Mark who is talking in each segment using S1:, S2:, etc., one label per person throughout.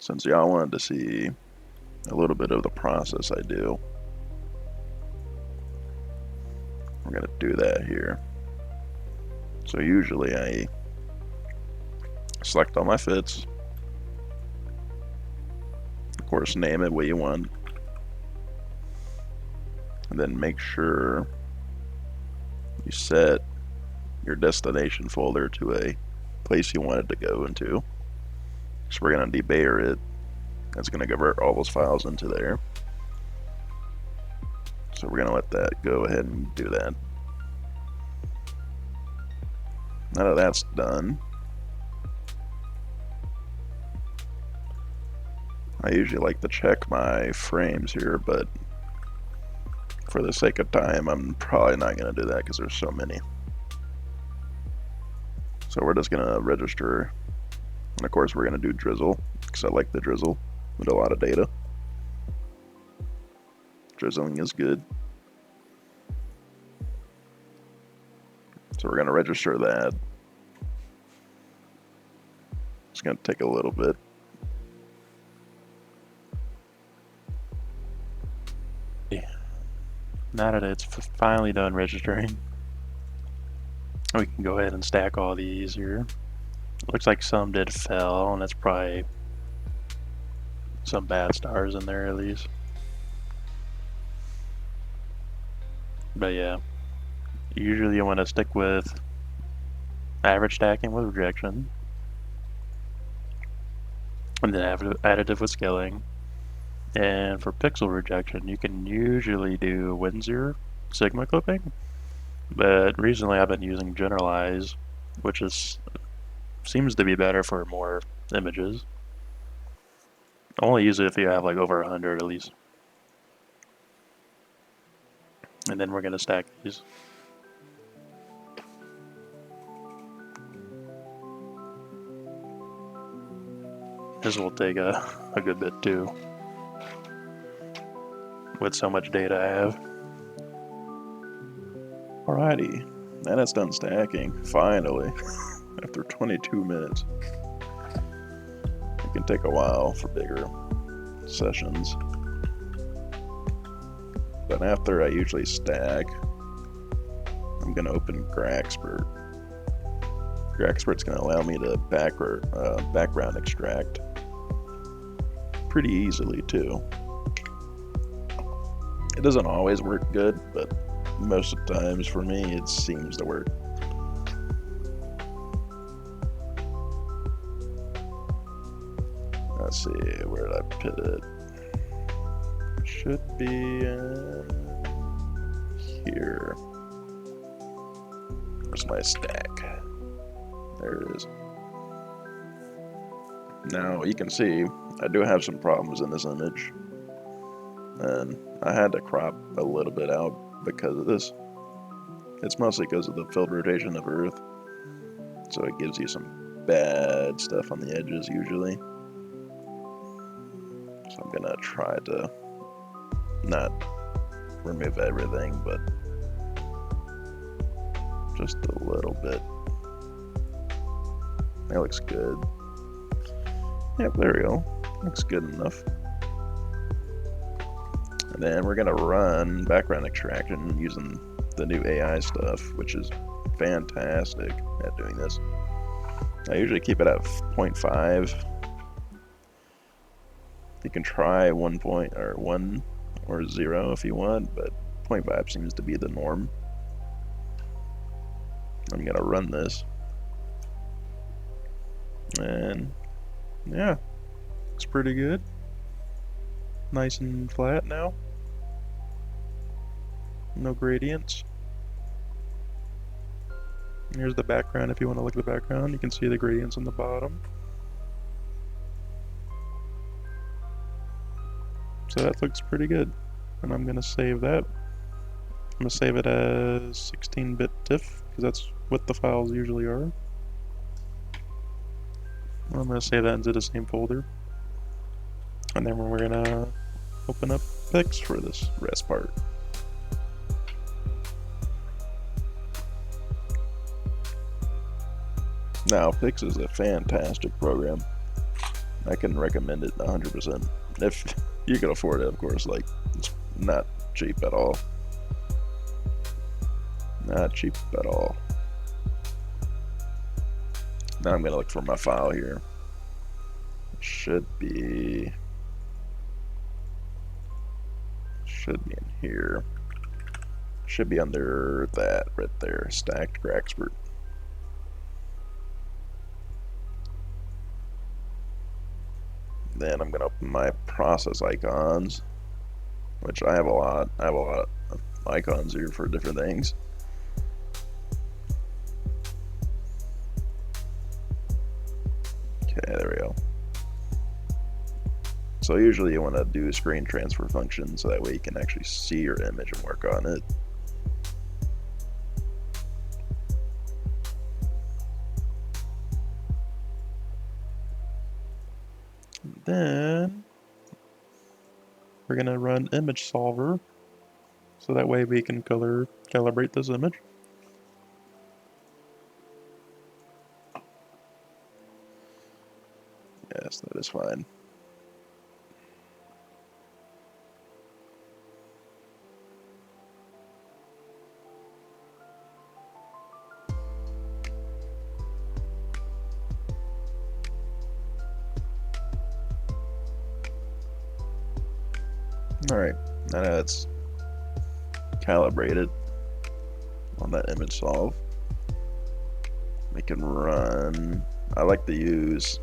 S1: since y'all wanted to see a little bit of the process I do, we're gonna do that here. So usually I select all my fits, of course name it what you want, and then make sure you set your destination folder to a place you want it to go into. So we're gonna debayer it. That's gonna convert all those files into there. So we're gonna let that go ahead and do that. Now that that's done, I usually like to check my frames here, but for the sake of time, I'm probably not gonna do that because there's so many. So we're just gonna register, and of course we're gonna do drizzle because I like the drizzle with a lot of data. Drizzling is good. So we're gonna register that. It's gonna take a little bit.
S2: Now that it's finally done registering, we can go ahead and stack all these here. Looks like some did fail, and that's probably some bad stars in there at least. But yeah, usually you want to stick with average stacking with rejection, and then additive with scaling. And for pixel rejection, you can usually do Windsor sigma clipping, but recently I've been using generalize, which seems to be better for more images. Only use it if you have like over 100 at least. And then we're gonna stack these. This will take a good bit too, with so much data I have.
S1: Alrighty, and it's done stacking, finally, after 22 minutes. It can take a while for bigger sessions. But after I usually stack, I'm gonna open Graxpert. Graxpert's gonna allow me to background extract pretty easily too. It doesn't always work good, but most of the times for me it seems to work. Let's see, where did I put it? Should be here. Where's my stack? There it is. Now you can see I do have some problems in this image, and I had to crop a little bit out because of this. It's mostly because of the field rotation of Earth, so it gives you some bad stuff on the edges usually. So I'm gonna try to not remove everything, but just a little bit. That looks good. Yep, there we go. Looks good enough. And then we're gonna run background extraction using the new AI stuff, which is fantastic at doing this. I usually keep it at 0.5. You can try 1 or 0 if you want, but 0.5 seems to be the norm. I'm gonna run this. And yeah, looks pretty good. Nice and flat now. No gradients. And here's the background. If you want to look at the background, you can see the gradients on the bottom. So that looks pretty good. And I'm going to save that. I'm going to save it as 16-bit TIFF, because that's what the files usually are. I'm going to save that into the same folder. And then we're going to open up Pix for this rest part. Now, Pix is a fantastic program. I can recommend it 100%. If you can afford it, of course. Like, it's not cheap at all. Not cheap at all. Now I'm gonna look for my file here. It should be in here. Should be under that right there, stacked Graxpert. Then I'm gonna open my process icons, which I have a lot. I have a lot of icons here for different things. Okay, there we go. So usually you want to do a screen transfer function so that way you can actually see your image and work on it. And then we're going to run image solver so that way we can calibrate this image. Yes, that is fine. Alright, now it's calibrated on that image solve. We can run, I like to use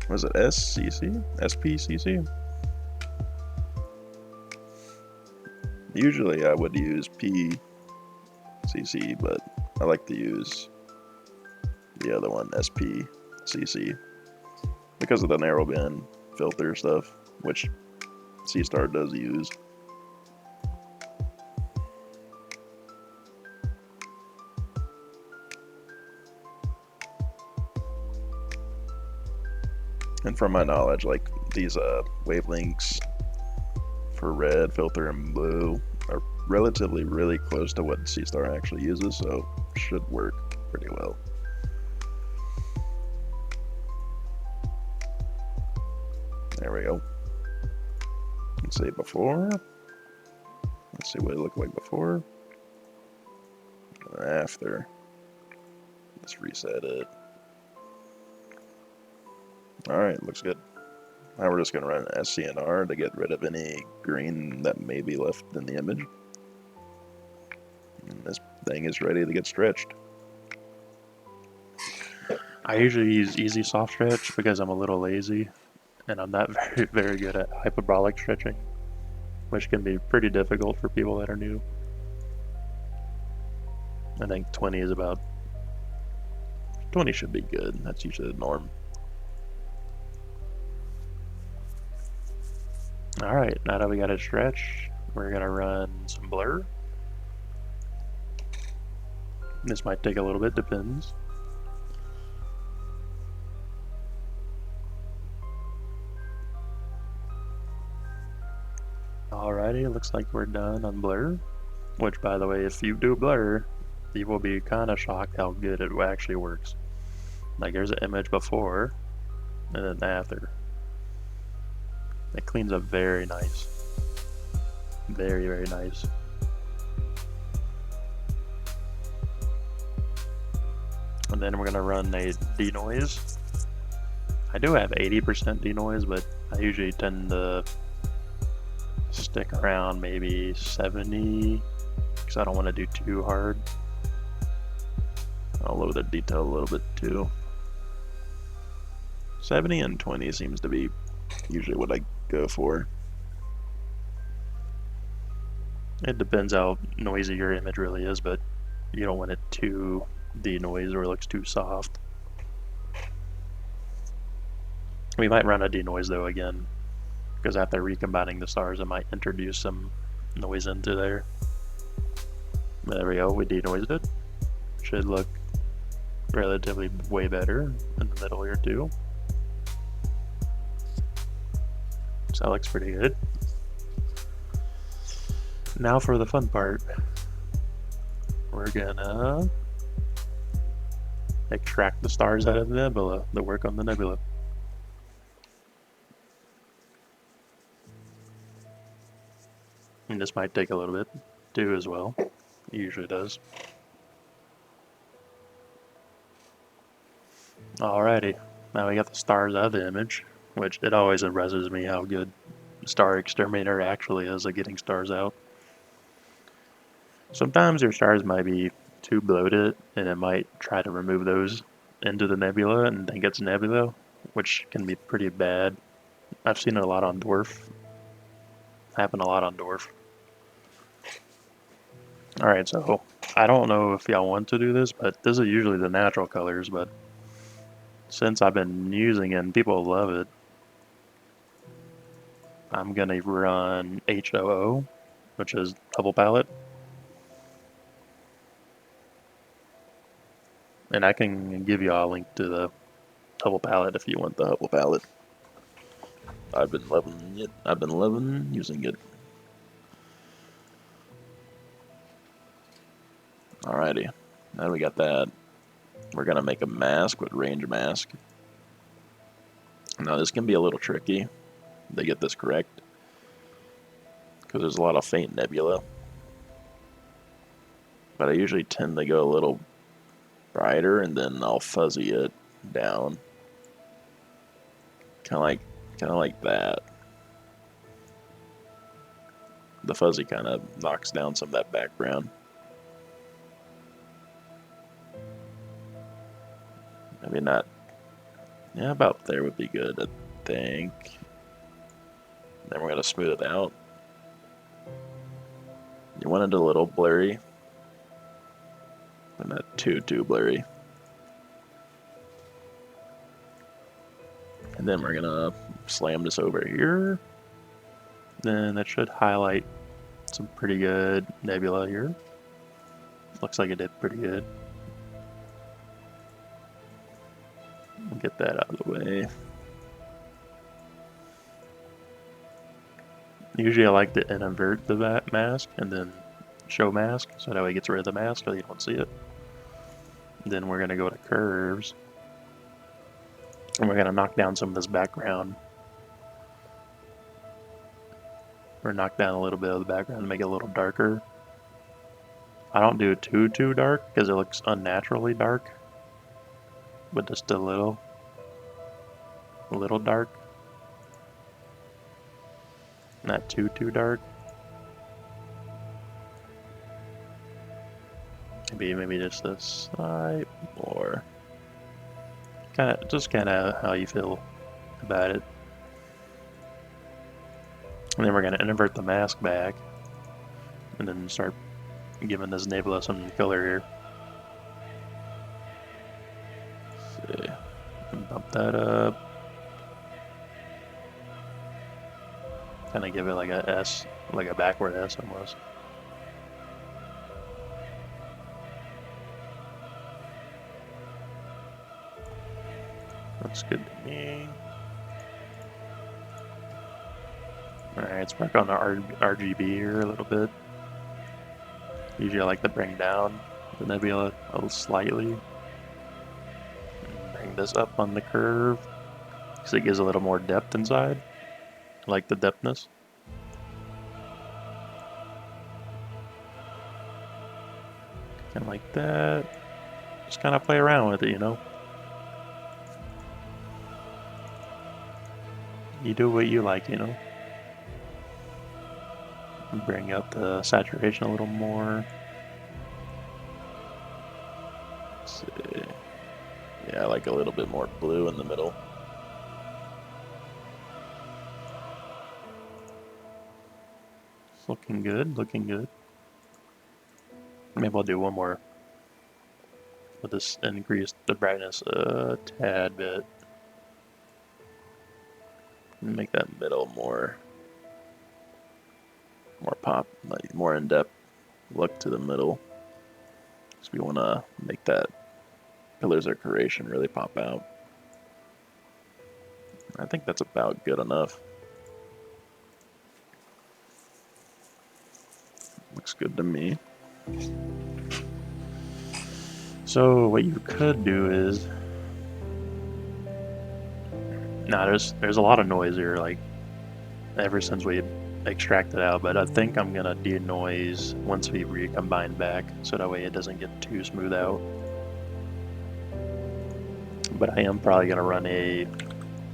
S1: was it SCC? SPCC? Usually I would use PCC, but I like to use the other one, SPCC, because of the narrowband filter stuff, which Seestar does use. And from my knowledge, like these wavelengths for red, filter, and blue are relatively really close to what Seestar actually uses, so should work pretty well. There we go. Let's see before. Let's see what it looked like before. And after. Let's reset it. Alright, looks good. Now we're just going to run SCNR to get rid of any green that may be left in the image. And this thing is ready to get stretched.
S2: I usually use easy soft stretch because I'm a little lazy and I'm not very good at hyperbolic stretching, which can be pretty difficult for people that are new. I think 20 is about 20 should be good. That's usually the norm. Alright, now that we got it stretched, we're going to run some blur. This might take a little bit, depends. Alrighty, it looks like we're done on blur. Which, by the way, if you do blur, you will be kind of shocked how good it actually works. Like, there's an image before, and then after. It cleans up very nice. Very, very nice. And then we're going to run a denoise. I do have 80% denoise, but I usually tend to stick around maybe 70 because I don't want to do too hard. I'll load the detail a little bit too. 70 and 20 seems to be usually what I go for. It depends how noisy your image really is, but you don't want it too denoise or it looks too soft. We might run a denoise though again, because after recombining the stars it might introduce some noise into there. There we go, we denoised it. Should look relatively way better in the middle here too. So that looks pretty good. Now for the fun part. We're gonna extract the stars out of the nebula, the work on the nebula. And this might take a little bit too as well. It usually does. Alrighty, now we got the stars out of the image, which it always impresses me how good Star Exterminator actually is at getting stars out. Sometimes your stars might be too bloated, and it might try to remove those into the nebula and think it's nebula, which can be pretty bad. I've seen it a lot on Dwarf. Happen a lot on Dwarf. Alright, so I don't know if y'all want to do this, but this is usually the natural colors, but since I've been using it and people love it, I'm gonna run HOO, which is double palette. And I can give you all a link to the double palette if you want the double palette. I've been loving it. I've been loving using it. Alrighty, now we got that. We're gonna make a mask with range mask. Now this can be a little tricky to get this correct, because there's a lot of faint nebula. But I usually tend to go a little brighter and then I'll fuzzy it down. Kinda like that. The fuzzy kind of knocks down some of that background. Maybe not. Yeah, about there would be good, I think. Then we're gonna smooth it out. You want it a little blurry, but not too blurry. And then we're gonna slam this over here. Then that should highlight some pretty good nebula here. Looks like it did pretty good. We'll get that out of the way. Usually I like to invert the mask and then show mask, so that way it gets rid of the mask so you don't see it. And then we're going to go to curves. And we're going to knock down some of this background. Or knock down a little bit of the background to make it a little darker. I don't do it too dark because it looks unnaturally dark. But just a little dark. Not too dark. Maybe just a slight more. Kind of how you feel about it. And then we're gonna invert the mask back, and then start giving this nebula some color here. Let's see. Bump that up. Kind of give it like a S, like a backward S almost. Looks good to me. Alright, let's work on the RGB here a little bit. Usually I like to bring down the nebula a little slightly. And bring this up on the curve, because it gives a little more depth inside. I like the depthness. Kind of like that. Just kind of play around with it, you know? You do what you like, you know? Bring up the saturation a little more. Let's see. Yeah, I like a little bit more blue in the middle. It's looking good, looking good. Maybe I'll do one more. We'll just increase the brightness a tad bit. Make that middle more pop, like more in-depth look to the middle. Because we want to make that pillars of creation really pop out. I think that's about good enough. Looks good to me. So what you could do is, there's a lot of noise here. Like ever since we extract it out, but I think I'm gonna denoise once we recombine back, so that way it doesn't get too smooth out. But I am probably gonna run a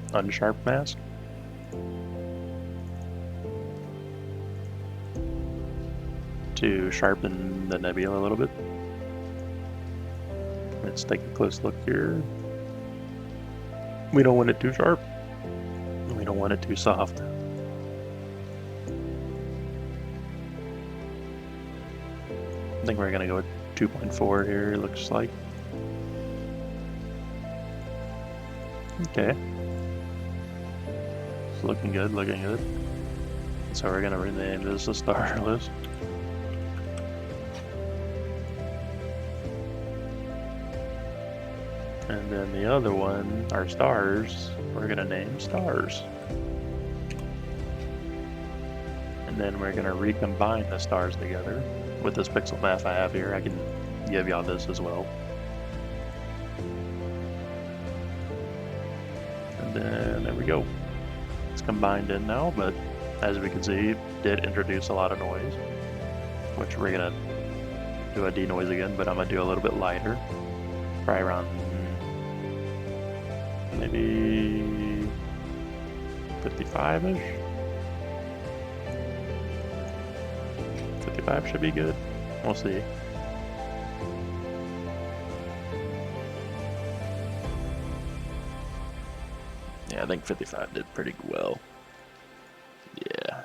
S2: unsharp mask. To sharpen the nebula a little bit. Let's take a close look here. We don't want it too sharp. We don't want it too soft. I think we're gonna go with 2.4 here, looks like. Okay. It's looking good, looking good. So we're gonna rename this the star list. And then the other one, our stars, we're gonna name stars. And then we're gonna recombine the stars together. With this pixel math I have here, I can give y'all this as well. And then there we go. It's combined in now, but as we can see, it did introduce a lot of noise, which we're gonna do a denoise again, but I'm gonna do a little bit lighter, probably around maybe 55-ish. 55 should be good. We'll see.
S1: Yeah, I think 55 did pretty well. Yeah.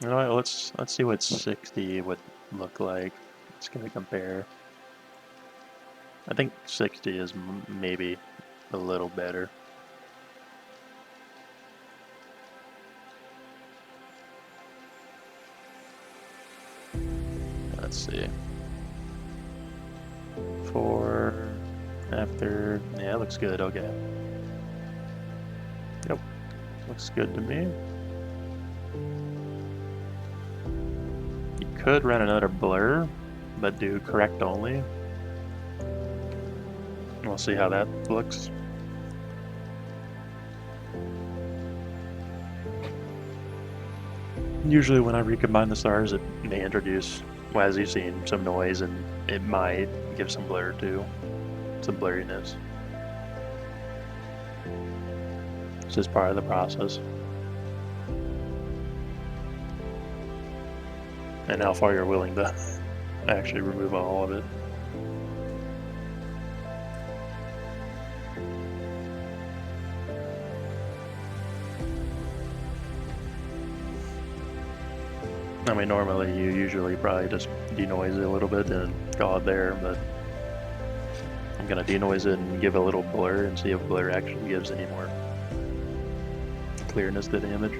S2: You know what, let's see what 60 would look like. It's gonna compare. I think 60 is maybe a little better.
S1: Let's see.
S2: For after, yeah, it looks good. Okay. Yep, looks good to me. You could run another blur, but do correct only. We'll see how that looks. Usually when I recombine the stars, it may introduce, well, as you've seen, some noise, and it might give some blur too, some blurriness. It's just part of the process. And how far you're willing to actually remove all of it. I mean, normally you usually probably just denoise it a little bit and call it there, but I'm gonna denoise it and give a little blur and see if blur actually gives any more clearness to the image.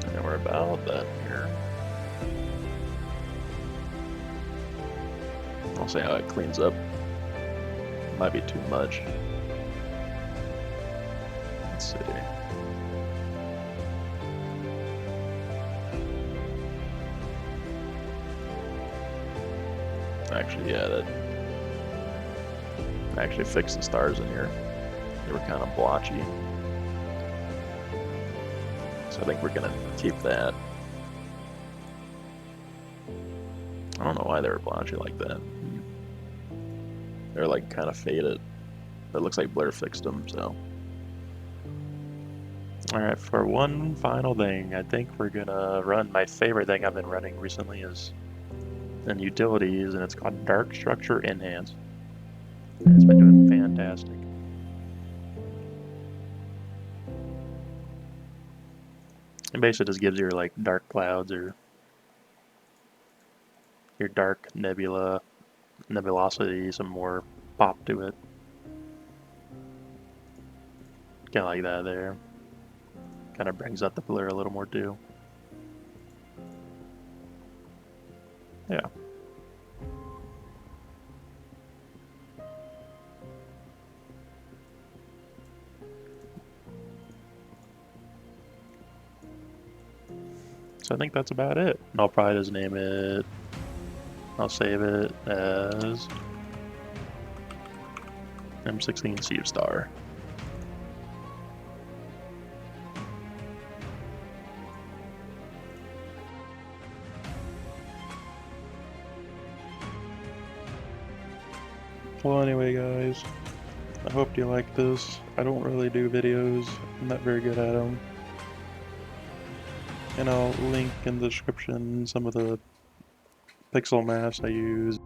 S2: And we're about done here.
S1: I'll see how it cleans up. Might be too much. Let's see. Actually, yeah, that actually fixed the stars in here. They were kind of blotchy. So I think we're gonna keep that. I don't know why they were blotchy like that. They're like kind of faded. It looks like Blur fixed them, so.
S2: Alright, for one final thing, I think we're gonna run my favorite thing I've been running recently is in utilities, and it's called Dark Structure Enhance. And it's been doing fantastic. It basically just gives your like dark clouds or your dark nebulosity some more pop to it. Kind of like that there. Kind of brings out the blur a little more too. Yeah. So I think that's about it. And I'll probably just name it I'll save it as M16 Seestar. Well, anyway, guys, I hope you like this. I don't really do videos, I'm not very good at them. And I'll link in the description some of the pixel masks I use.